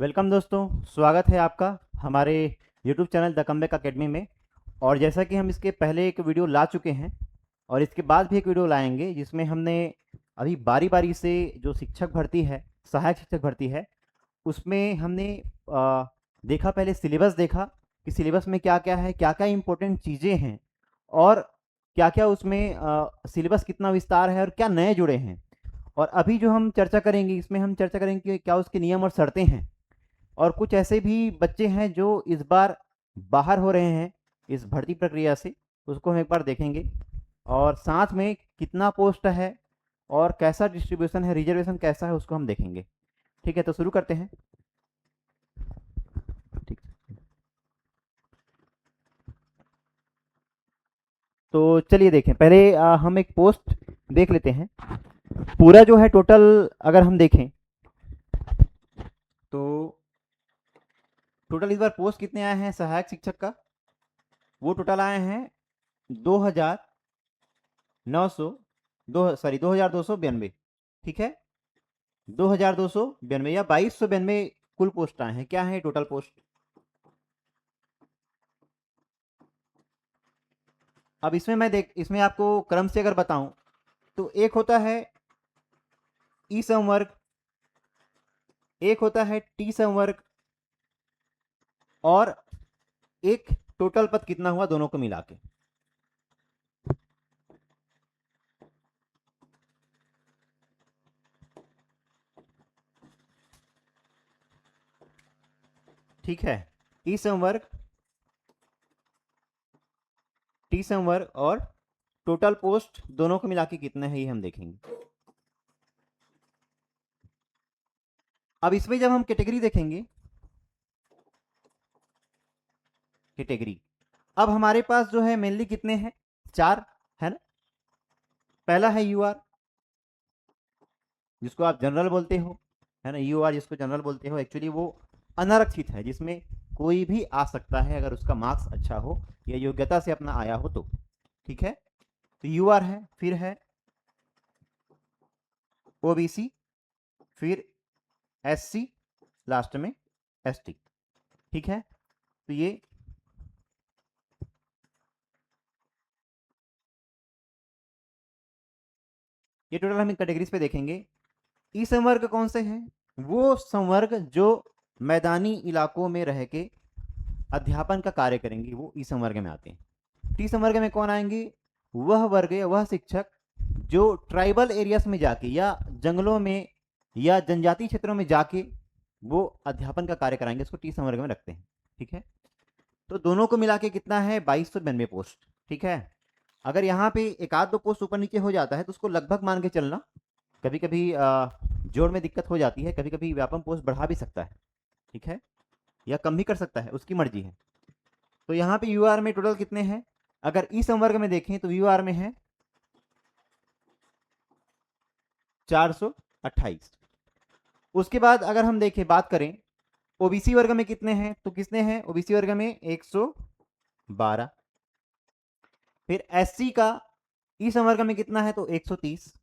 Welcome दोस्तों, स्वागत है आपका हमारे YouTube channel the comeback academy में। और जैसा कि हम इसके पहले एक वीडियो ला चुके हैं और इसके बाद भी एक वीडियो लाएंगे जिसमें हमने अभी बारी बारी से जो शिक्षक भर्ती है, सहायक शिक्षक भर्ती है, उसमें हमने देखा, पहले सिलेबस देखा कि सिलेबस में क्या क्या है, क्या क्या इंपॉर्टेंट चीज़ें हैं और क्या क्या उसमें सिलेबस कितना विस्तार है और क्या नए जुड़े हैं। और अभी जो हम चर्चा करेंगे, इसमें हम चर्चा करेंगे कि क्या उसके नियम और शर्तें हैं। और कुछ ऐसे भी बच्चे हैं जो इस बार बाहर हो रहे हैं इस भर्ती प्रक्रिया से, उसको हम एक बार देखेंगे। और साथ में कितना पोस्ट है और कैसा डिस्ट्रीब्यूशन है, रिजर्वेशन कैसा है, उसको हम देखेंगे। ठीक है, तो शुरू करते हैं। ठीक। तो चलिए देखें, पहले हम एक पोस्ट देख लेते हैं। पूरा जो है टोटल अगर हम देखें तो टोटल इस बार पोस्ट कितने आए हैं सहायक शिक्षक का, वो टोटल आए हैं 2,900 2,292। ठीक है, 2,292 या 2,292 कुल पोस्ट आए हैं। क्या है टोटल पोस्ट? अब इसमें आपको क्रम से अगर बताऊं तो एक होता है ई संवर्ग, एक होता है टी संवर्ग, और एक टोटल पद कितना हुआ दोनों को मिला के। ठीक है, ई संवर्ग, टी संवर्ग और टोटल पोस्ट दोनों को मिला के कितना है, ये हम देखेंगे। अब इसमें जब हम कैटेगरी देखेंगे, कैटेगरी अब हमारे पास जो है मेनली कितने हैं, चार है ना। पहला है यूआर, जिसको आप जनरल बोलते हो, है ना। यूआर जिसको जनरल बोलते हो, एक्चुअली वो अनारक्षित है, जिसमें कोई भी आ सकता है अगर उसका मार्क्स अच्छा हो या योग्यता से अपना आया हो तो। ठीक है, तो यूआर है, फिर है ओबीसी, फिर एससी, लास्ट में एसटी। ठीक है, तो ये टोटल हम कैटेगरीज पे देखेंगे। ई संवर्ग कौन से हैं? वो संवर्ग जो मैदानी इलाकों में रह के अध्यापन का कार्य करेंगे, वो ई संवर्ग में आते हैं। टी संवर्ग में कौन आएंगे? वह वर्ग या वह शिक्षक जो ट्राइबल एरियाज में जाके या जंगलों में या जनजातीय क्षेत्रों में जाके वो अध्यापन का कार्य कराएंगे, उसको टी संवर्ग में रखते हैं। ठीक है, तो दोनों को मिला के कितना है, 2,292 पोस्ट। ठीक है, अगर यहाँ पे एक आध दो पोस्ट ऊपर नीचे हो जाता है तो उसको लगभग मान के चलना। कभी कभी जोड़ में दिक्कत हो जाती है, कभी कभी व्यापम पोस्ट बढ़ा भी सकता है। ठीक है, या कम भी कर सकता है, उसकी मर्जी है। तो यहाँ पे यूआर में टोटल कितने हैं? अगर ई संवर्ग में देखें तो यूआर में है 428। उसके बाद अगर हम देखें, बात करें ओबीसी वर्ग में कितने हैं, तो कितने हैं ओबीसी वर्ग में? 112। फिर एससी का ई संवर्ग में कितना है, तो 130।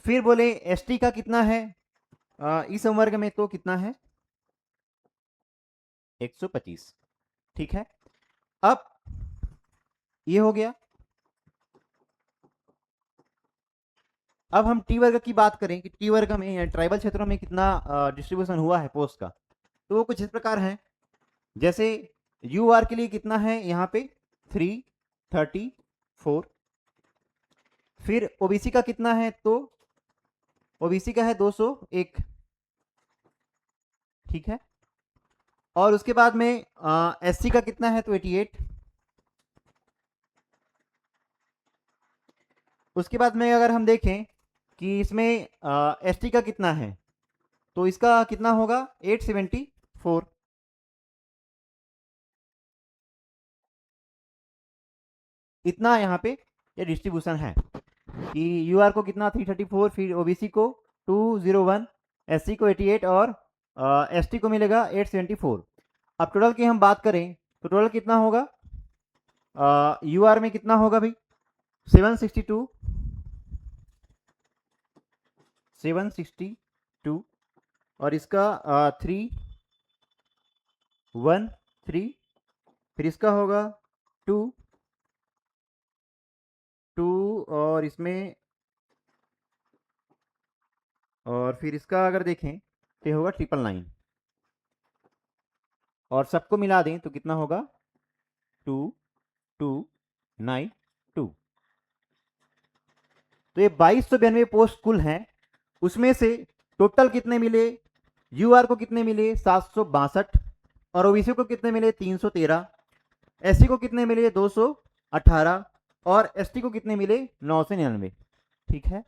फिर बोले एसटी का कितना है ई संवर्ग में, तो कितना है? 125। ठीक है, अब ये हो गया। अब हम टी वर्ग की बात करें कि टी वर्ग में या ट्राइबल क्षेत्रों में कितना डिस्ट्रीब्यूशन हुआ है पोस्ट का, तो वो कुछ इस प्रकार है। जैसे यू आर के लिए कितना है यहाँ पे, 334। फिर ओबीसी का कितना है, तो ओबीसी का है 201। ठीक है, और उसके बाद में एससी का कितना है, तो 88। उसके बाद में अगर हम देखें कि इसमें एसटी का कितना है, तो इसका कितना होगा, 874। इतना यहाँ पे ये डिस्ट्रीब्यूशन है कि यूआर को कितना 334, फिर ओबीसी को 201, एससी को 88 और एसटी को मिलेगा 874। अब टोटल की हम बात करें तो टोटल कितना होगा, यूआर में कितना होगा भाई, 762, 2 और इसका 3 1 3, फिर इसका होगा 2 2 और इसमें, और फिर इसका अगर देखें तो ये होगा 999 और सबको मिला दें तो कितना होगा 2 2 9 2। तो ये 2292 पोस्ट कुल हैं, उसमें से टोटल कितने मिले, यूआर को कितने मिले 762 और ओबीसी को कितने मिले 313, एससी को कितने मिले 218 और एसटी को कितने मिले 999। ठीक है,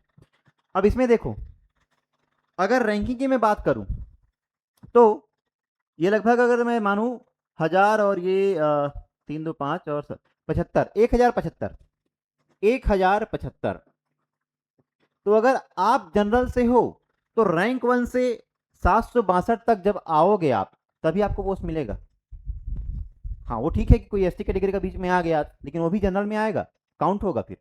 अब इसमें देखो अगर रैंकिंग की मैं बात करूं तो ये लगभग अगर मैं मानूं 1000 और ये 3 2 5 और 75 1075 तो अगर आप जनरल से हो तो रैंक 1 से 762 तक जब आओगे आप तभी आपको पोस्ट मिलेगा। हाँ वो ठीक है कि कोई एसटी कैटेगरी का बीच में आ गया लेकिन वो भी जनरल में आएगा, काउंट होगा फिर।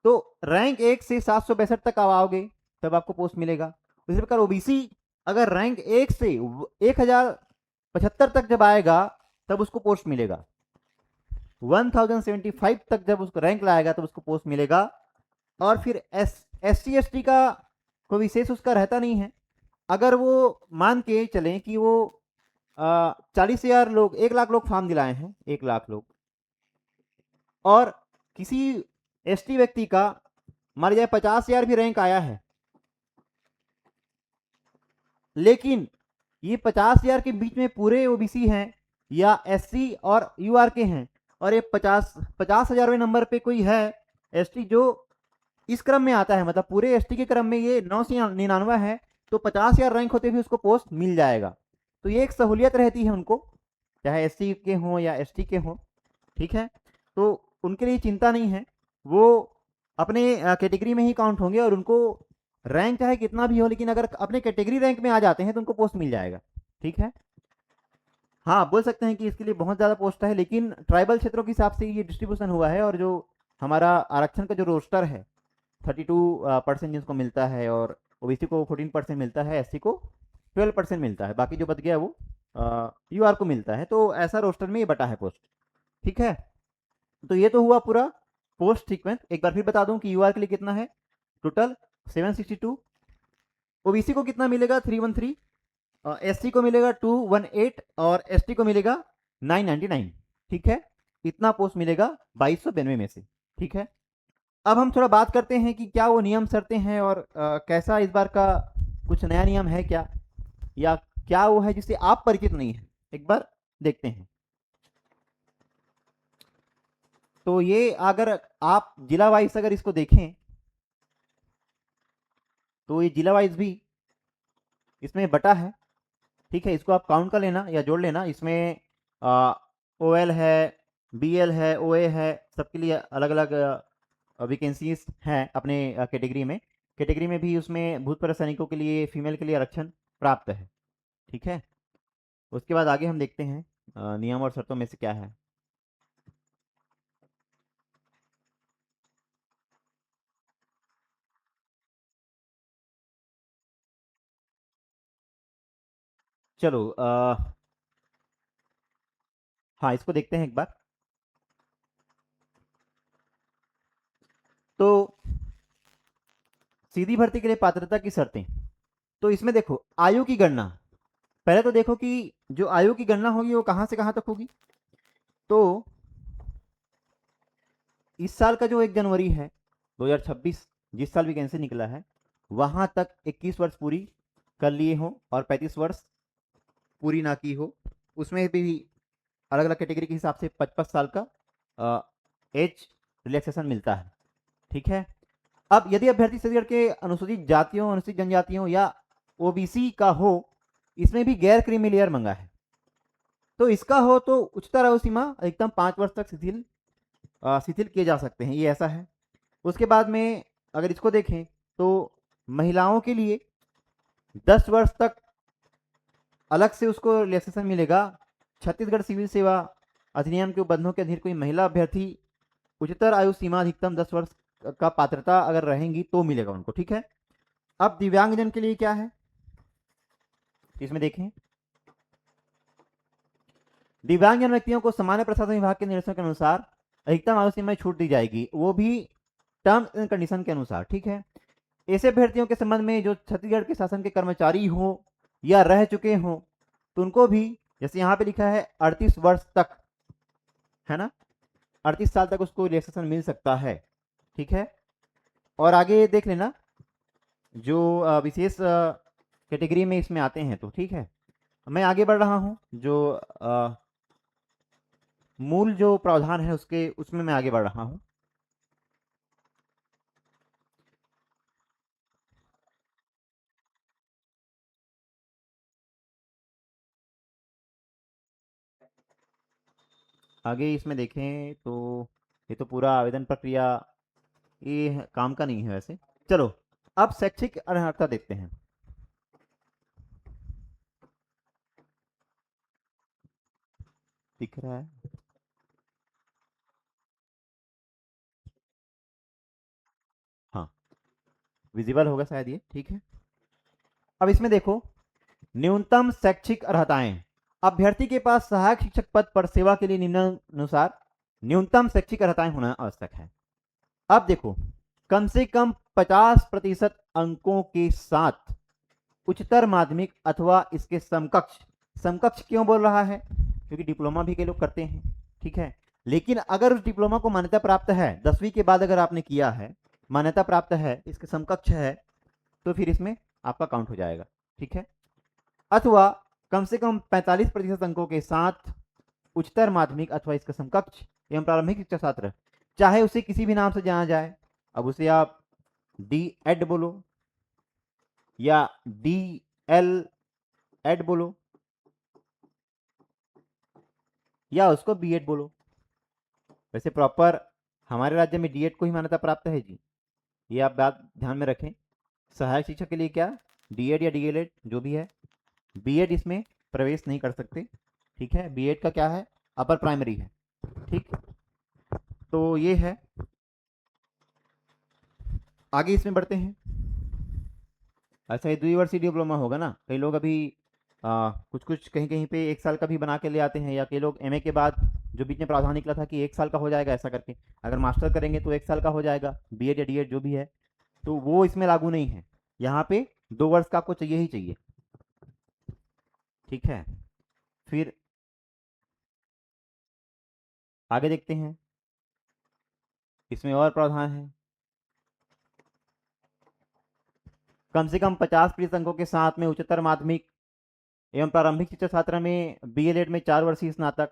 तो रैंक 1 से 762 तक आओगे तब आपको पोस्ट मिलेगा। इसी प्रकार ओबीसी अगर रैंक 1 से 1075 तक जब आएगा तब उसको पोस्ट मिलेगा, 1075 तक जब उसको रैंक लाएगा तब उसको पोस्ट मिलेगा। और फिर एससी एसटी का कोई विशेष उसका रहता नहीं है, अगर वो मान के चलें कि वो 40,000 लोग 1 लाख लोग फॉर्म दिलाए हैं, 1 लाख लोग, और किसी एसटी व्यक्ति का मान लीजिए 50,000 भी रैंक आया है, लेकिन ये 50,000 के बीच में पूरे ओबीसी हैं या एससी और यूआर के हैं, और ये 50,000वें नंबर पे कोई है एसटी जो इस क्रम में आता है, मतलब पूरे एसटी के क्रम में ये 999 है, तो 50,000 रैंक होते भी उसको पोस्ट मिल जाएगा। तो ये एक सहूलियत रहती है उनको, चाहे एससी के हों या एसटी के हों। ठीक है, तो उनके लिए चिंता नहीं है, वो अपने कैटेगरी में ही काउंट होंगे और उनको रैंक चाहे कितना भी हो लेकिन अगर अपने कैटेगरी रैंक में आ जाते हैं तो उनको पोस्ट मिल जाएगा। ठीक है, हाँ बोल सकते हैं कि इसके लिए बहुत ज़्यादा पोस्ट है, लेकिन ट्राइबल क्षेत्रों के हिसाब से ये डिस्ट्रीब्यूशन हुआ है, और जो हमारा आरक्षण का जो रोस्टर है 32% जिसको मिलता है, और ओबीसी को 14% मिलता है, एससी को 12% मिलता है, बाकी जो बच गया वो यूआर को मिलता है। तो ऐसा रोस्टर में ये बटा है पोस्ट। ठीक है, तो ये तो हुआ पूरा पोस्ट सीक्वेंस। एक बार फिर बता दूं कि यूआर के लिए कितना है टोटल 762, ओबीसी को कितना मिलेगा 313, एससी को मिलेगा 218 और एसटी को मिलेगा 999। ठीक है, इतना पोस्ट मिलेगा 2292 में से। ठीक है, अब हम थोड़ा बात करते हैं कि क्या वो नियम शर्तें हैं और कैसा इस बार का कुछ नया नियम है क्या, या क्या वो है जिससे आप परिचित नहीं है, एक बार देखते हैं। तो ये अगर आप जिला वाइज अगर इसको देखें तो ये जिला वाइज भी इसमें बटा है। ठीक है, इसको आप काउंट कर लेना या जोड़ लेना, इसमें ओएल है, बीएल है, ओए है, सबके लिए अलग अलग वैकेंसीज हैं अपने कैटेगरी में भी उसमें भूतपूर्व सैनिकों के लिए फीमेल के लिए आरक्षण प्राप्त है। ठीक है, उसके बाद आगे हम देखते हैं नियम और शर्तों में से क्या है। चलो हाँ इसको देखते हैं एक बार। तो सीधी भर्ती के लिए पात्रता की शर्तें, तो इसमें देखो आयु की गणना, पहले तो देखो कि जो आयु की गणना होगी वो कहां से कहां तक होगी। तो इस साल का जो 1 जनवरी है 2026, जिस साल वैकेंसी निकला है वहां तक 21 वर्ष पूरी कर लिए हो और 35 वर्ष पूरी ना की हो, उसमें भी अलग अलग कैटेगरी के हिसाब से 55 साल का एज रिलैक्सेशन मिलता है। ठीक है, अब यदि अभ्यर्थी छत्तीसगढ़ के अनुसूचित जातियों, अनुसूचित जनजातियों या ओबीसी का हो, इसमें भी गैर क्रीमी लेयर मंगा है, तो इसका हो तो उच्चतर आयु सीमा अधिकतम 5 वर्ष तक शिथिल किए जा सकते हैं, ये ऐसा है। उसके बाद में अगर इसको देखें तो महिलाओं के लिए 10 वर्ष तक अलग से उसको रिलैक्सेशन मिलेगा। छत्तीसगढ़ सिविल सेवा अधिनियम के उपबंधों के अधीन कोई महिला अभ्यर्थी उच्चतर आयु सीमा अधिकतम 10 वर्ष का पात्रता अगर रहेंगी तो मिलेगा उनको। ठीक है, अब दिव्यांगजन के लिए क्या है, इसमें देखें, दिव्यांगजन व्यक्तियों को सामान्य प्रशासन विभाग के निर्देशों के अनुसार अधिकतम आयु सीमा में छूट दी जाएगी, वो भी टर्म्स एंड कंडीशन के अनुसार। ठीक है, ऐसे अभ्यर्थियों के संबंध में जो छत्तीसगढ़ के शासन के कर्मचारी हो या रह चुके हो, तो उनको भी जैसे यहाँ पे लिखा है 38 वर्ष तक, है ना, 38 साल तक उसको रिलैक्सेशन मिल सकता है। ठीक है, और आगे देख लेना जो विशेष कैटेगरी में इसमें आते हैं। तो ठीक है, मैं आगे बढ़ रहा हूँ, जो मूल जो प्रावधान है उसमें मैं आगे बढ़ रहा हूँ। आगे इसमें देखें तो ये तो पूरा आवेदन प्रक्रिया ये काम का नहीं है वैसे। चलो अब शैक्षिक अर्हता देखते हैं। दिख रहा है, हाँ विजिबल होगा शायद ये। ठीक है, अब इसमें देखो न्यूनतम शैक्षिक अर्हताएं, अभ्यर्थी के पास सहायक शिक्षक पद पर सेवा के लिए निम्नानुसार न्यूनतम शैक्षिक अर्हताएं होना आवश्यक है। अब देखो कम से कम 50% अंकों के साथ उच्चतर माध्यमिक अथवा इसके समकक्ष, समकक्ष क्यों बोल रहा है, क्योंकि डिप्लोमा भी कई लोग करते हैं। ठीक है, लेकिन अगर उस डिप्लोमा को मान्यता प्राप्त है, 10वीं के बाद अगर आपने किया है, मान्यता प्राप्त है, इसके समकक्ष है, तो फिर इसमें आपका काउंट हो जाएगा। ठीक है, अथवा कम से कम 45% अंकों के साथ उच्चतर माध्यमिक अथवा इसका समकक्ष एवं प्रारंभिक शिक्षा छात्र, चाहे उसे किसी भी नाम से जाना जाए, अब उसे आप डी एड बोलो या डी एल एड बोलो या उसको बी एड बोलो। वैसे प्रॉपर हमारे राज्य में डी एड को ही मान्यता प्राप्त है जी, ये आप बात ध्यान में रखें। सहायक शिक्षक के लिए क्या डी एड या डी एल एड जो भी है, बी एड इसमें प्रवेश नहीं कर सकते। ठीक है, बी एड का क्या है, अपर प्राइमरी है। ठीक, तो ये है, आगे इसमें बढ़ते हैं। अच्छा ये द्विवर्षीय डिप्लोमा होगा ना, कई लोग अभी कुछ कुछ कहीं कहीं पे 1 साल का भी बना के ले आते हैं, या कई लोग एमए के बाद जो बीच में प्रावधान निकला था कि 1 साल का हो जाएगा ऐसा करके, अगर मास्टर करेंगे तो 1 साल का हो जाएगा, बीएड या डीएड जो भी है, तो वो इसमें लागू नहीं है। यहाँ पे 2 वर्ष का आपको चाहिए ही चाहिए। ठीक है, फिर आगे देखते हैं, इसमें और प्रावधान है। कम से कम 50% अंकों के साथ में उच्चतर माध्यमिक एवं प्रारंभिक शिक्षा छात्र में बीएलएड में 4 वर्षीय स्नातक।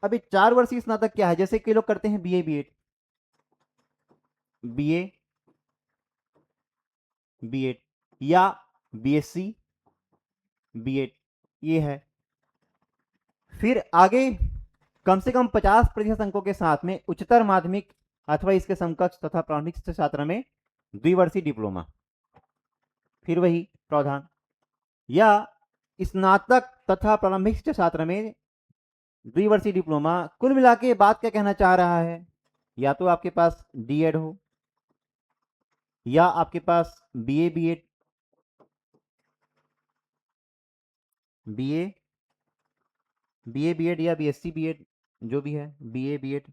अभी 4 वर्षीय स्नातक क्या है, जैसे कई लोग करते हैं बीए बीएड, बीए बीएड या बीएससी बीएड, ये है। फिर आगे कम से कम 50% अंकों के साथ में उच्चतर माध्यमिक अथवा इसके समकक्ष तथा प्रारंभिक शिक्षा छात्र में द्विवर्षीय डिप्लोमा, फिर वही प्रावधान, या स्नातक तथा प्रारंभिक शिक्षा छात्र में द्विवर्षीय डिप्लोमा। कुल मिला के बात क्या कहना चाह रहा है, या तो आपके पास डीएड हो या आपके पास BA BEd, BA BA BEd या बीएससी बीएड जो भी है, बीए बीएड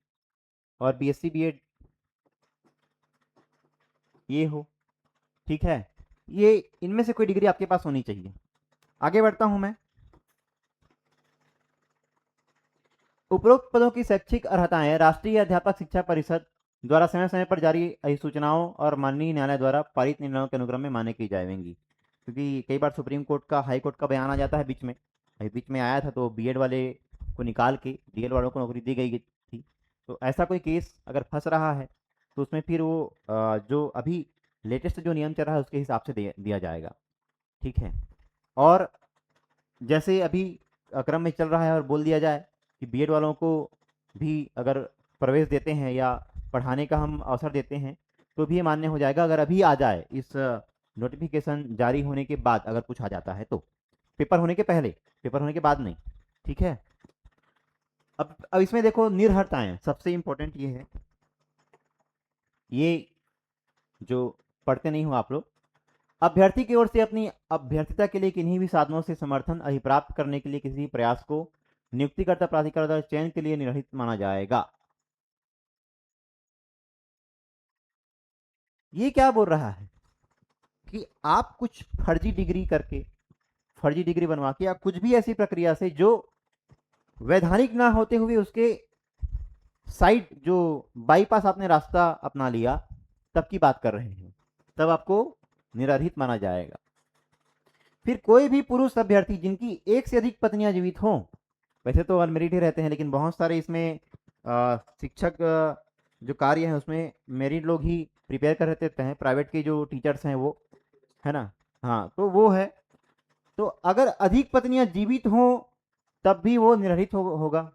और बीएससी बीएड ये हो। ठीक है, ये इनमें से कोई डिग्री आपके पास होनी चाहिए। आगे बढ़ता हूं मैं, उपरोक्त पदों की शैक्षिक अर्हताएं राष्ट्रीय अध्यापक शिक्षा परिषद द्वारा समय समय पर जारी अधिसूचनाओं और माननीय न्यायालय द्वारा पारित निर्णयों के अनुक्रम में मान्य की जाएंगी। क्योंकि कई बार सुप्रीम कोर्ट का, हाई कोर्ट का बयान आ जाता है बीच में, अभी बीच में आया था तो बीएड वाले को निकाल के डीएड वालों को नौकरी दी गई थी। तो ऐसा कोई केस अगर फंस रहा है तो उसमें फिर वो जो अभी लेटेस्ट जो नियम चल रहा है उसके हिसाब से दिया जाएगा। ठीक है, और जैसे अभी क्रम में चल रहा है और बोल दिया जाए कि बीएड वालों को भी अगर प्रवेश देते हैं या पढ़ाने का हम अवसर देते हैं तो भी ये मान्य हो जाएगा, अगर अभी आ जाए इस नोटिफिकेशन जारी होने के बाद, अगर कुछ आ जाता है तो, पेपर होने के पहले, पेपर होने के बाद नहीं। ठीक है, अब इसमें देखो निर्हरताएं, सबसे इंपॉर्टेंट ये है, ये जो पढ़ते नहीं हो आप लोग, अभ्यर्थी की ओर से अपनी अभ्यर्थिता के लिए किन्हीं भी साधनों से समर्थन अभिप्राप्त करने के लिए किसी प्रयास को नियुक्तिकर्ता प्राधिकार द्वारा चयन के लिए निर्हित माना जाएगा। ये क्या बोल रहा है कि आप कुछ फर्जी डिग्री करके, फर्जी डिग्री बनवा के या कुछ भी ऐसी प्रक्रिया से जो वैधानिक ना होते हुए उसके साइड जो बाईपास आपने रास्ता अपना लिया, तब की बात कर रहे हैं, तब आपको निरर्हित माना जाएगा। फिर कोई भी पुरुष अभ्यर्थी जिनकी एक से अधिक पत्नियां जीवित हों, वैसे तो अनमेरिड ही रहते हैं, लेकिन बहुत सारे इसमें शिक्षक जो कार्य है उसमें मेरिड लोग ही प्रिपेयर कर रहते हैं, प्राइवेट के जो टीचर्स हैं वो, है ना। हाँ, तो वो है। तो अगर अधिक पत्नियां जीवित हों तब भी वो निरर्हित होगा।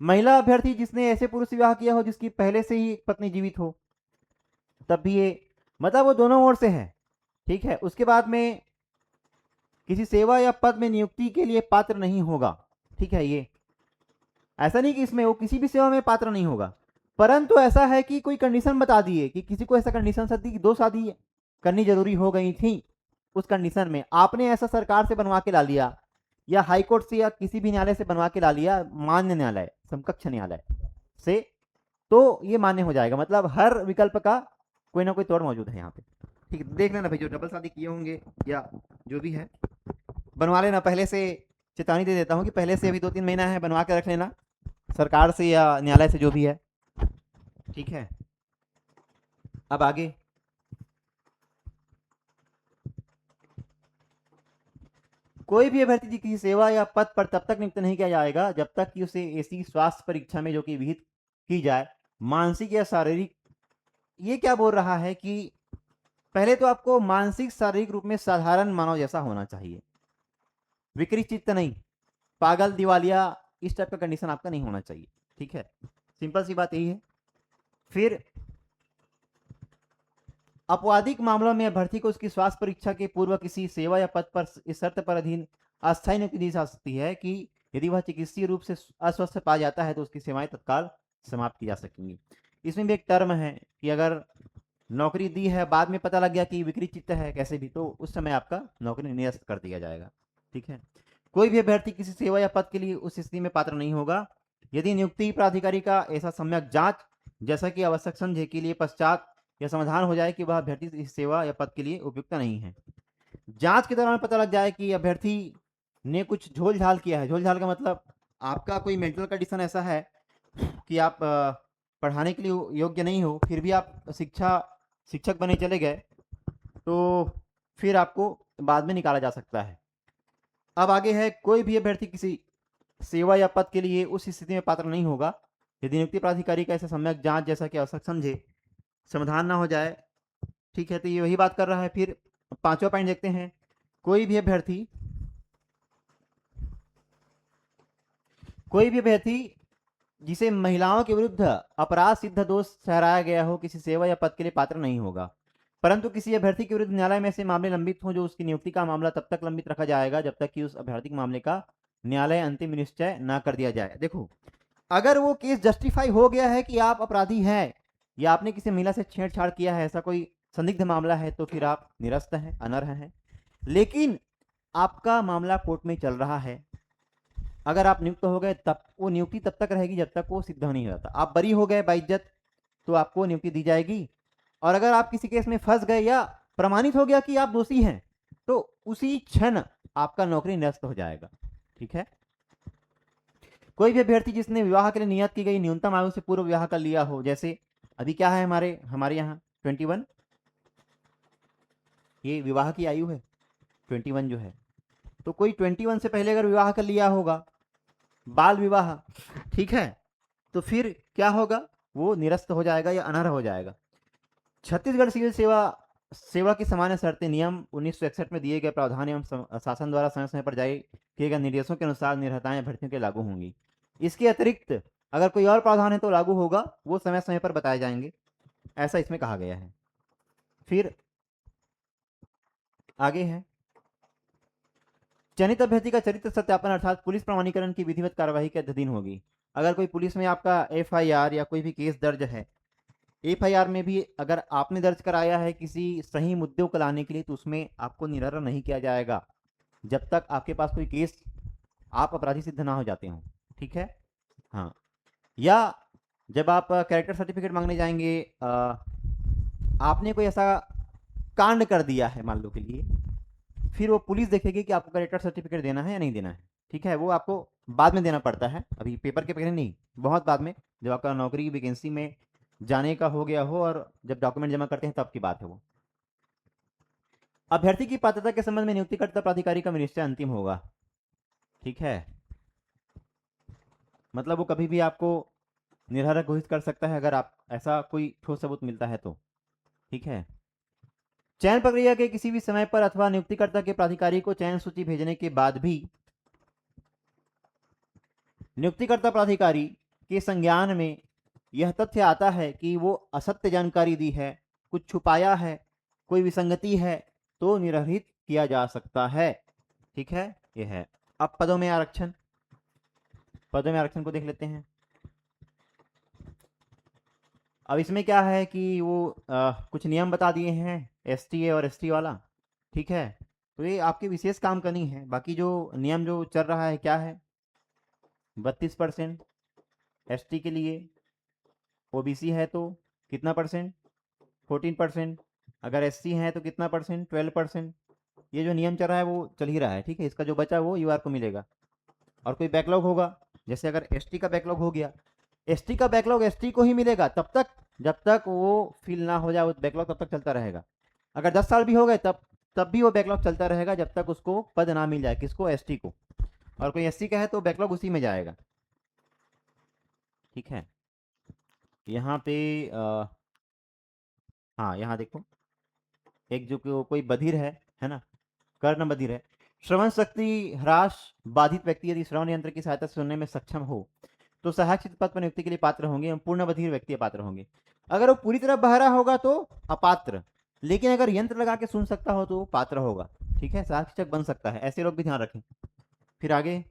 महिला अभ्यर्थी जिसने ऐसे पुरुष विवाह किया हो जिसकी पहले से ही पत्नी जीवित हो, तब भी ये, मतलब वो दोनों ओर से है, ठीक है। उसके बाद में किसी सेवा या पद में नियुक्ति के लिए पात्र नहीं होगा, ठीक है। ये ऐसा नहीं कि इसमें वो किसी भी सेवा में पात्र नहीं होगा, परंतु ऐसा है कि कोई कंडीशन बता दिए कि किसी को ऐसा कंडीशन सदी कि 2 शादी करनी जरूरी हो गई थी, उस कंडीशन में आपने ऐसा सरकार से बनवा के ला लिया या हाईकोर्ट से या किसी भी न्यायालय से बनवा के ला लिया, मान्य न्यायालय, समकक्ष न्यायालय से, तो ये मान्य हो जाएगा। मतलब हर विकल्प का कोई ना कोई तोड़ मौजूद है यहाँ पे, ठीक है। देख लेना भाई, जो डबल शादी किए होंगे या जो भी है बनवा लेना, पहले से चेतावनी दे देता हूँ कि पहले से अभी 2-3 महीना है, बनवा के रख लेना सरकार से या न्यायालय से, जो भी है, ठीक है। अब आगे, कोई भी अभ्यर्थी किसी सेवा या पद पर तब तक नियुक्त नहीं किया जाएगा जब तक कि उसे ऐसी स्वास्थ्य परीक्षा में जो कि विहित की जाए, मानसिक या शारीरिक। ये क्या बोल रहा है कि पहले तो आपको मानसिक शारीरिक रूप में साधारण मानव जैसा होना चाहिए, विकृत चित्त नहीं, पागल दिवालिया इस टाइप का कंडीशन आपका नहीं होना चाहिए, ठीक है। सिंपल सी बात यही है। फिर अपवादिक मामलों में अभ्यर्थी को उसकी स्वास्थ्य परीक्षा के पूर्व किसी सेवा या पद पर इस शर्त पर अधीन अस्थायी नियुक्ति दी जा सकती है कि यदि वह चिकित्सीय रूप से अस्वस्थ पाया जाता है तो उसकी सेवाएं तत्काल समाप्त की जा सकेंगी। इसमें भी एक टर्म है कि अगर नौकरी दी है, बाद में पता लग गया कि विकृत चित्त है कैसे भी, तो उस समय आपका नौकरी निरस्त कर दिया जाएगा, ठीक है। कोई भी अभ्यर्थी किसी सेवा या पद के लिए उस स्थिति में पात्र नहीं होगा यदि नियुक्ति प्राधिकारी का ऐसा सम्यक जांच जैसा कि आवश्यक समझे के लिए पश्चात यह समाधान हो जाए कि वह अभ्यर्थी इस सेवा या पद के लिए उपयुक्त नहीं है। जांच के दौरान पता लग जाए कि अभ्यर्थी ने कुछ झोल झाल किया है। झोल झाल का मतलब आपका कोई मेंटल कंडीशन ऐसा है कि आप पढ़ाने के लिए योग्य नहीं हो, फिर भी आप शिक्षक बने चले गए, तो फिर आपको बाद में निकाला जा सकता है। अब आगे है, कोई भी अभ्यर्थी किसी सेवा या पद के लिए उस स्थिति में पात्र नहीं होगा यदि नियुक्ति प्राधिकारी का ऐसा सम्यक जांच जैसा कि आवश्यक समझे समाधान ना हो जाए, ठीक है। तो ये वही बात कर रहा है। फिर 5वां पॉइंट देखते हैं, कोई भी अभ्यर्थी जिसे महिलाओं के विरुद्ध अपराध सिद्ध दोष ठहराया गया हो किसी सेवा या पद के लिए पात्र नहीं होगा, परंतु किसी अभ्यर्थी के विरुद्ध न्यायालय में से मामले लंबित हो जो उसकी नियुक्ति का मामला तब तक लंबित रखा जाएगा जब तक कि उस अभ्यर्थी के मामले का न्यायालय अंतिम निश्चय ना कर दिया जाए। देखो, अगर वो केस जस्टिफाई हो गया है कि आप अपराधी हैं या आपने किसी महिला से छेड़छाड़ किया है, ऐसा कोई संदिग्ध मामला है, तो फिर आप निरस्त हैं, अनर्ह हैं। लेकिन आपका मामला कोर्ट में चल रहा है, अगर आप नियुक्त हो गए तब वो नियुक्ति तब तक रहेगी जब तक वो सिद्ध नहीं हो जाता। आप बरी हो गए बाइज्जत तो आपको नियुक्ति दी जाएगी, और अगर आप किसी केस में फंस गए या प्रमाणित हो गया कि आप दोषी हैं तो उसी क्षण आपका नौकरी निरस्त हो जाएगा, ठीक है। कोई भी अभ्यर्थी जिसने विवाह के लिए नियत की गई न्यूनतम आयु से पूर्व विवाह कर लिया हो, जैसे अभी क्या है हमारे यहाँ 21, ये विवाह की आयु है 21 जो है, तो कोई 21 से पहले अगर विवाह कर लिया होगा, बाल विवाह, ठीक है, तो फिर क्या होगा, वो निरस्त हो जाएगा या अनर्ह हो जाएगा। छत्तीसगढ़ सिविल सेवा की सामान्य शर्तें नियम 1961 में दिए गए प्रावधान एवं शासन द्वारा समय समय पर जारी किए गए निर्देशों के अनुसार निरहताएं अभ्यर्थियों के लागू होंगी। इसके अतिरिक्त अगर कोई और प्रावधान है तो लागू होगा, वो समय समय पर बताए जाएंगे, ऐसा इसमें कहा गया है। फिर आगे है, चयनित अभ्यर्थी का चरित्र सत्यापन अर्थात पुलिस प्रमाणीकरण की विधिवत कार्यवाही के अधीन होगी। अगर कोई पुलिस में आपका FIR या कोई भी केस दर्ज है एफआईआर में भी अगर आपने दर्ज कराया है किसी सही मुद्दे को लाने के लिए, तो उसमें आपको निराकरण नहीं किया जाएगा जब तक आपके पास कोई केस आप अपराधी सिद्ध ना हो जाते हो। ठीक है, हाँ। या जब आप कैरेक्टर सर्टिफिकेट मांगने जाएंगे, आपने कोई ऐसा कांड कर दिया है मान लो के लिए, फिर वो पुलिस देखेगी कि आपको कैरेक्टर सर्टिफिकेट देना है या नहीं देना है। ठीक है, वो आपको बाद में देना पड़ता है, अभी पेपर के पहले नहीं, बहुत बाद में, जब आपका नौकरी की वैकेंसी में जाने का हो गया हो और जब डॉक्यूमेंट जमा करते हैं तब की बात है वो। अभ्यर्थी की पात्रता के संबंध में नियुक्तिकर्ता प्राधिकारी का निश्चय अंतिम होगा। ठीक है, मतलब वो कभी भी आपको निर्धारक घोषित कर सकता है अगर आप ऐसा कोई ठोस सबूत मिलता है तो। ठीक है, चयन प्रक्रिया के किसी भी समय पर अथवा नियुक्तिकर्ता के प्राधिकारी को चयन सूची भेजने के बाद भी नियुक्तिकर्ता प्राधिकारी के संज्ञान में यह तथ्य आता है कि वो असत्य जानकारी दी है, कुछ छुपाया है, कोई विसंगति है, तो निरहित किया जा सकता है। ठीक है, यह है। अब पदों में आरक्षण, पदों में आरक्षण को देख लेते हैं। अब इसमें क्या है कि वो कुछ नियम बता दिए हैं एसटी और एसटी वाला। ठीक है, तो ये आपके विशेष काम का नहीं है, बाकी जो नियम जो चल रहा है क्या है, 32% एसटी के लिए, ओबीसी है तो कितना परसेंट, 14%, अगर एससी है तो कितना परसेंट, 12%। ये जो नियम चल रहा है वो चल ही रहा है। ठीक है, इसका जो बचा वो यूआर को मिलेगा। और कोई बैकलॉग होगा, जैसे अगर एसटी का बैकलॉग हो गया, एसटी का बैकलॉग एसटी को ही मिलेगा तब तक जब तक वो फिल ना हो जाए, वो बैकलॉग तब तक चलता रहेगा। अगर 10 साल भी हो गए तब भी वो बैकलॉग चलता रहेगा जब तक उसको पद ना मिल जाए, किसको, एसटी को। और कोई एससी का है तो बैकलॉग उसी में जाएगा। ठीक है, यहाँ पे हाँ यहाँ देखो, एक जो कोई बधिर है ना, कर्ण बधिर है, श्रवण शक्ति ह्रास बाधित व्यक्ति यदि श्रवण यंत्र की सहायता से सुनने में सक्षम हो तो सहायक चित्त पद पर नियुक्ति के लिए पात्र होंगे एवं पूर्ण बधिर व्यक्ति पात्र होंगे। अगर वो पूरी तरह बहरा होगा तो अपात्र, लेकिन अगर यंत्र लगा के सुन सकता हो तो पात्र होगा। ठीक है, सहायक शिक्षक बन सकता है, ऐसे लोग भी ध्यान रखें। फिर आगे,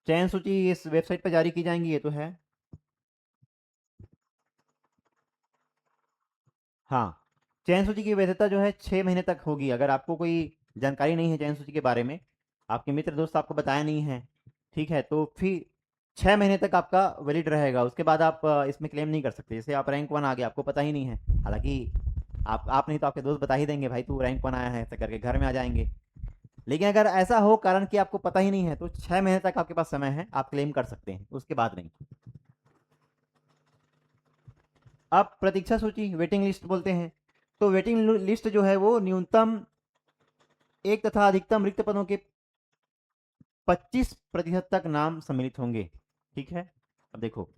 चयन सूची इस वेबसाइट पर जारी की जाएंगी, ये तो है। हाँ, चयन सूची की वैधता जो है 6 महीने तक होगी। अगर आपको कोई जानकारी नहीं है चयन सूची के बारे में, आपके मित्र दोस्त आपको बताया नहीं है, ठीक है, तो फिर 6 महीने तक आपका वैलिड रहेगा। उसके बाद आप इसमें क्लेम नहीं कर सकते। जैसे आप रैंक 1 आ गया, आपको पता ही नहीं है, हालांकि आप नहीं तो आपके दोस्त बता ही देंगे, भाई तू रैंक 1 आया है, ऐसा करके घर में आ जाएंगे। लेकिन अगर ऐसा हो कारण कि आपको पता ही नहीं है, तो 6 महीने तक आपके पास समय है, आप क्लेम कर सकते हैं, उसके बाद नहीं। अब प्रतीक्षा सूची, वेटिंग लिस्ट बोलते हैं। तो वेटिंग लिस्ट जो है वो न्यूनतम 1 तथा अधिकतम रिक्त पदों के 25% तक नाम सम्मिलित होंगे। ठीक है, अब देखो,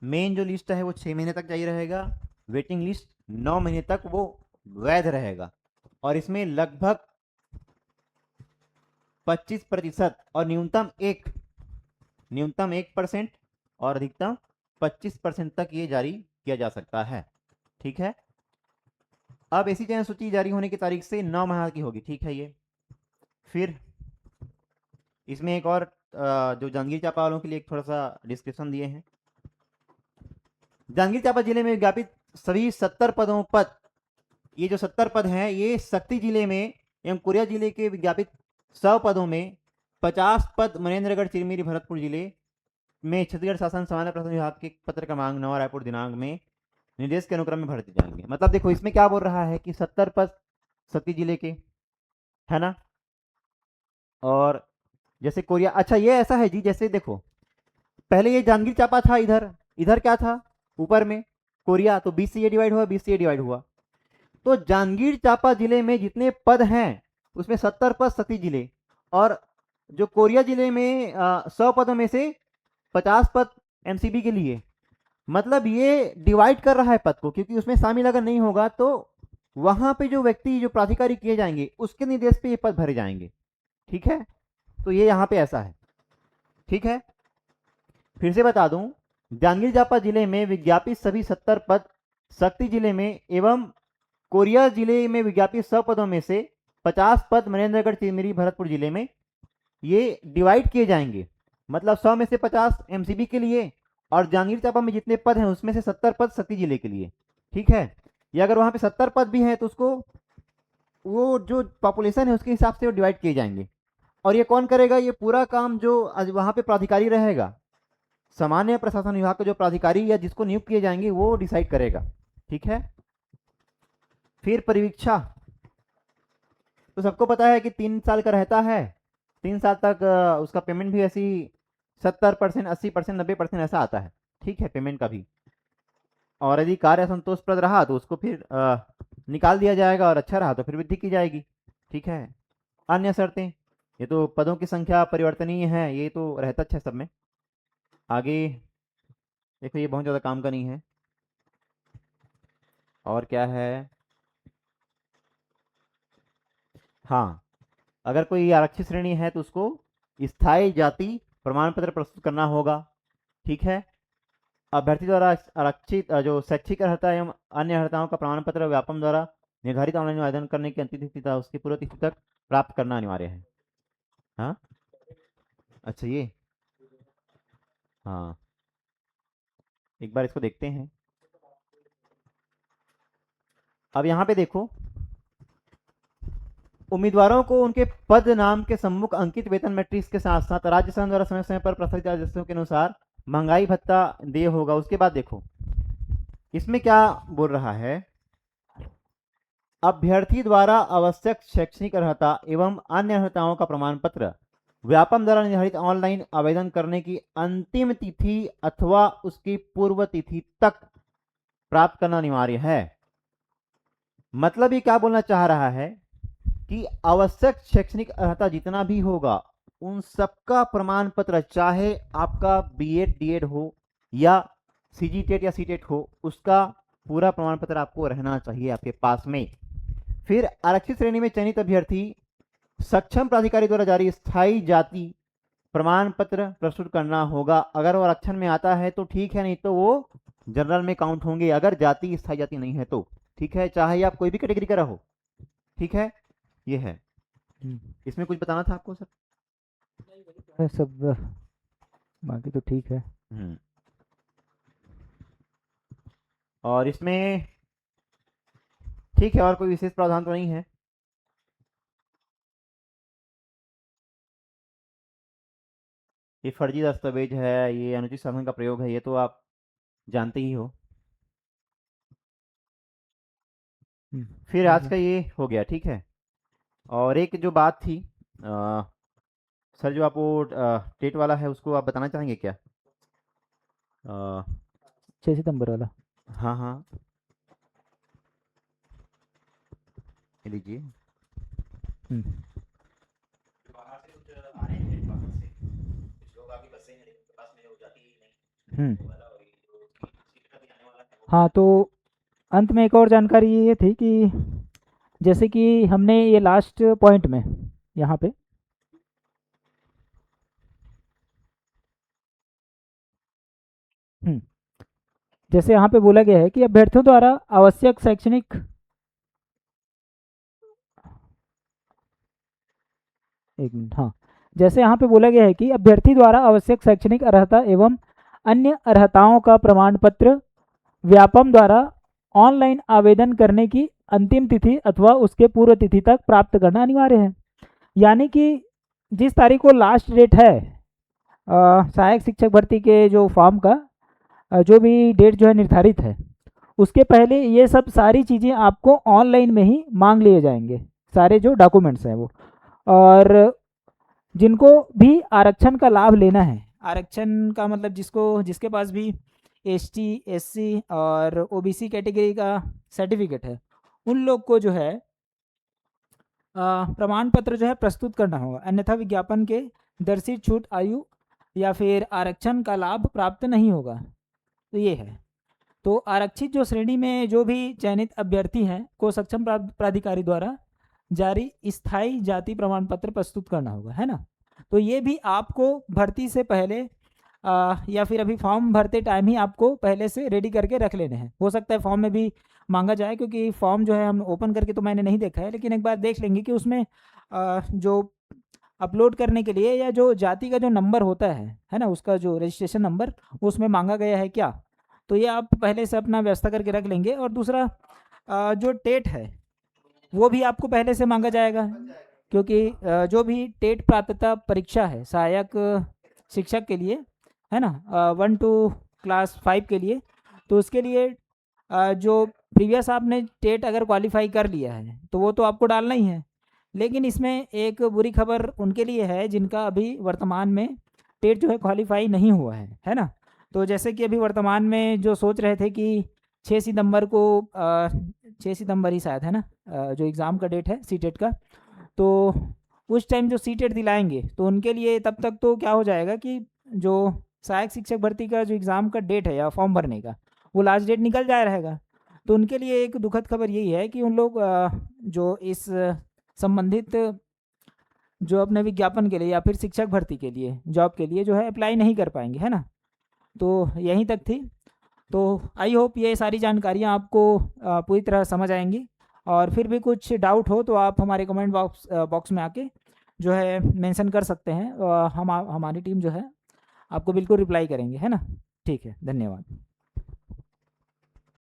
मेन जो लिस्ट है वो 6 महीने तक जारी रहेगा, वेटिंग लिस्ट 9 महीने तक वो वैध रहेगा। और इसमें लगभग 25% और न्यूनतम 1% और अधिकतम 25% तक ये जारी किया जा सकता है। ठीक है, अब ऐसी चयन सूची जारी होने की तारीख से 9 माह की होगी। ठीक है, ये फिर इसमें एक और जो जांजगीर चांपा वालों के लिए एक थोड़ा सा डिस्क्रिप्शन दिए हैं। जांजगीर चांपा जिले में विज्ञापित सभी 70 पदों पर, ये जो 70 पद हैं ये शक्ति जिले में एवं कोरिया जिले के विज्ञापित 100 पदों में 50 पद मनेन्द्रगढ़, चिरमिरी, भरतपुर जिले में छत्तीसगढ़ शासन सामान्य प्रशासन विभाग के पत्र क्रमांक 9 रायपुर दिनांक में निर्देश के अनुक्रम में भर दिए जाएंगे। मतलब देखो इसमें क्या बोल रहा है कि 70 पद शक्ति जिले के, है ना, और जैसे कोरिया, अच्छा ये ऐसा है जी, जैसे देखो पहले ये जांजगीर चांपा था, इधर इधर क्या था ऊपर में कोरिया, तो 20 से ये डिवाइड हुआ, 20 से ये डिवाइड हुआ। तो जांजगीर चांपा जिले में जितने पद हैं उसमें 70 पद शक्ति जिले, और जो कोरिया जिले में 100 पदों में से 50 पद एमसीबी के लिए। मतलब ये डिवाइड कर रहा है पद को, क्योंकि उसमें शामिल अगर नहीं होगा तो वहां पे जो व्यक्ति जो प्राधिकारी किए जाएंगे उसके निर्देश पे ये पद भरे जाएंगे। ठीक है, तो ये यहाँ पे ऐसा है। ठीक है, फिर से बता दूं, जांजगीर चांपा जिले में विज्ञापित सभी 70 पद शक्ति जिले में एवं कोरिया जिले में विज्ञापित 100 पदों में से 50 पद मनेन्द्रगढ़, चिरमिरी, भरतपुर जिले में ये डिवाइड किए जाएंगे। मतलब 100 में से 50 एमसीबी के लिए, और जांजगीर चांपा में जितने पद हैं उसमें से 70 पद सती जिले के लिए। ठीक है, या अगर वहां पे 70 पद भी हैं तो उसको वो जो पॉपुलेशन है उसके हिसाब से वो डिवाइड किए जाएंगे। और ये कौन करेगा? ये पूरा काम जो वहां पे प्राधिकारी रहेगा, सामान्य प्रशासन विभाग का जो प्राधिकारी या जिसको नियुक्त किए जाएंगे वो डिसाइड करेगा। ठीक है, फिर परिवीक्षा, तो सबको पता है कि 3 साल का रहता है। 3 साल तक उसका पेमेंट भी ऐसी 70%, 80%, 90% ऐसा आता है। ठीक है, पेमेंट का भी। और यदि कार्य असंतोषप्रद रहा तो उसको फिर निकाल दिया जाएगा, और अच्छा रहा तो फिर वृद्धि की जाएगी। ठीक है, अन्य शर्तें, ये तो पदों की संख्या परिवर्तनीय है, ये तो रहता है सब में। आगे देखो, ये बहुत ज़्यादा काम का नहीं है। और क्या है? हाँ, अगर कोई आरक्षित श्रेणी है तो उसको स्थायी जाति प्रमाण पत्र प्रस्तुत करना होगा। ठीक है, अभ्यर्थी द्वारा आरक्षित जो शैक्षिक अर्हता एवं अन्य अर्हताओं का प्रमाण पत्र व्यापम द्वारा निर्धारित ऑनलाइन आवेदन करने की अंतिम तिथि तथा उसकी पूर्व तिथि तक प्राप्त करना अनिवार्य है। हाँ, अच्छा, ये हाँ, एक बार इसको देखते हैं। अब यहाँ पे देखो, उम्मीदवारों को उनके पद नाम के सम्मुख अंकित वेतन मैट्रिक्स के साथ साथ राज्य शासन द्वारा समय समय पर प्रसारित राजस्व के अनुसार महंगाई भत्ता देय होगा। उसके बाद देखो इसमें क्या बोल रहा है, अभ्यर्थी द्वारा आवश्यक शैक्षणिक अर्हता एवं अन्य अर्हताओं का प्रमाण पत्र व्यापम द्वारा निर्धारित ऑनलाइन आवेदन करने की अंतिम तिथि अथवा उसकी पूर्व तिथि तक प्राप्त करना अनिवार्य है। मतलब ये क्या बोलना चाह रहा है कि आवश्यक शैक्षणिक अर्हता जितना भी होगा उन सबका प्रमाण पत्र, चाहे आपका बीएड डीएड हो या सीजीटेट या सीटेट हो, उसका पूरा प्रमाण पत्र आपको रहना चाहिए आपके पास में। फिर आरक्षित श्रेणी में चयनित अभ्यर्थी सक्षम प्राधिकारी द्वारा जारी स्थायी जाति प्रमाण पत्र प्रस्तुत करना होगा। अगर वो आरक्षण में आता है तो ठीक है, नहीं तो वो जनरल में काउंट होंगे, अगर जाति स्थायी जाति नहीं है तो। ठीक है, चाहे आप कोई भी कैटेगरी का रहो। ठीक है, ये है। इसमें कुछ बताना था आपको सर? है सब, बाकी तो ठीक है। और इसमें ठीक है, और कोई विशेष प्रावधान तो नहीं है। ये फर्जी दस्तावेज है, ये अनुचित साधन का प्रयोग है, ये तो आप जानते ही हो। फिर आज का ये हो गया। ठीक है, और एक जो बात थी सर, जो आप वो टेट वाला है उसको आप बताना चाहेंगे क्या? 6 सितंबर वाला। हाँ हाँ, ये लीजिए। हाँ, तो अंत में एक और जानकारी ये थी कि जैसे कि हमने ये लास्ट पॉइंट में यहाँ पे जैसे यहाँ पे बोला गया है कि अभ्यर्थियों द्वारा आवश्यक शैक्षणिक, एक मिनट, हाँ, जैसे यहाँ पे बोला गया है कि अभ्यर्थी द्वारा आवश्यक शैक्षणिक अर्हता एवं अन्य अर्हताओं का प्रमाण पत्र व्यापम द्वारा ऑनलाइन आवेदन करने की अंतिम तिथि अथवा उसके पूर्व तिथि तक प्राप्त करना अनिवार्य है। यानी कि जिस तारीख को लास्ट डेट है सहायक शिक्षक भर्ती के जो फॉर्म का जो भी डेट जो है निर्धारित है, उसके पहले ये सब सारी चीज़ें आपको ऑनलाइन में ही मांग लिए जाएंगे, सारे जो डॉक्यूमेंट्स हैं वो। और जिनको भी आरक्षण का लाभ लेना है, आरक्षण का मतलब जिसके पास भी एसटी, एससी और ओबीसी कैटेगरी का सर्टिफिकेट है, उन लोग को जो है प्रमाण पत्र जो है प्रस्तुत करना होगा, अन्यथा विज्ञापन के दर्शित छूट आयु या फिर आरक्षण का लाभ प्राप्त नहीं होगा। तो ये है। तो आरक्षित जो श्रेणी में जो भी चयनित अभ्यर्थी हैं को सक्षम प्राधिकारी द्वारा जारी स्थायी जाति प्रमाण पत्र प्रस्तुत करना होगा, है ना। तो ये भी आपको भर्ती से पहले या फिर अभी फॉर्म भरते टाइम ही आपको पहले से रेडी करके रख लेने हैं। हो सकता है फॉर्म में भी मांगा जाए, क्योंकि फॉर्म जो है हम ओपन करके तो मैंने नहीं देखा है, लेकिन एक बार देख लेंगे कि उसमें जो अपलोड करने के लिए या जो जाति का जो नंबर होता है ना, उसका जो रजिस्ट्रेशन नंबर उसमें मांगा गया है क्या, तो ये आप पहले से अपना व्यवस्था करके रख लेंगे। और दूसरा जो टेट है वो भी आपको पहले से मांगा जाएगा, क्योंकि जो भी टेट पात्रता परीक्षा है सहायक शिक्षक के लिए, है ना, 1 to क्लास 5 के लिए, तो उसके लिए जो प्रीवियस आपने टेट अगर क्वालिफाई कर लिया है तो वो तो आपको डालना ही है। लेकिन इसमें एक बुरी खबर उनके लिए है जिनका अभी वर्तमान में टेट जो है क्वालिफाई नहीं हुआ है ना। तो जैसे कि अभी वर्तमान में जो सोच रहे थे कि 6 सितंबर को 6 सितंबर ही शायद है ना, जो एग्ज़ाम का डेट है सी टेट का, तो उस टाइम जो सी टेट दिलाएंगे तो उनके लिए तब तक तो क्या हो जाएगा कि जो सहायक शिक्षक भर्ती का जो एग्ज़ाम का डेट है या फॉर्म भरने का वो लास्ट डेट निकल जाया रहेगा। तो उनके लिए एक दुखद खबर यही है कि उन लोग जो इस संबंधित जो अपने विज्ञापन के लिए या फिर शिक्षक भर्ती के लिए जॉब के लिए जो है अप्लाई नहीं कर पाएंगे, है ना। तो यहीं तक थी। तो आई होप ये सारी जानकारियाँ आपको पूरी तरह समझ आएंगी, और फिर भी कुछ डाउट हो तो आप हमारे कमेंट बॉक्स में आके जो है मेंशन कर सकते हैं, हमारी टीम जो है आपको बिल्कुल रिप्लाई करेंगे, है ना। ठीक है, धन्यवाद।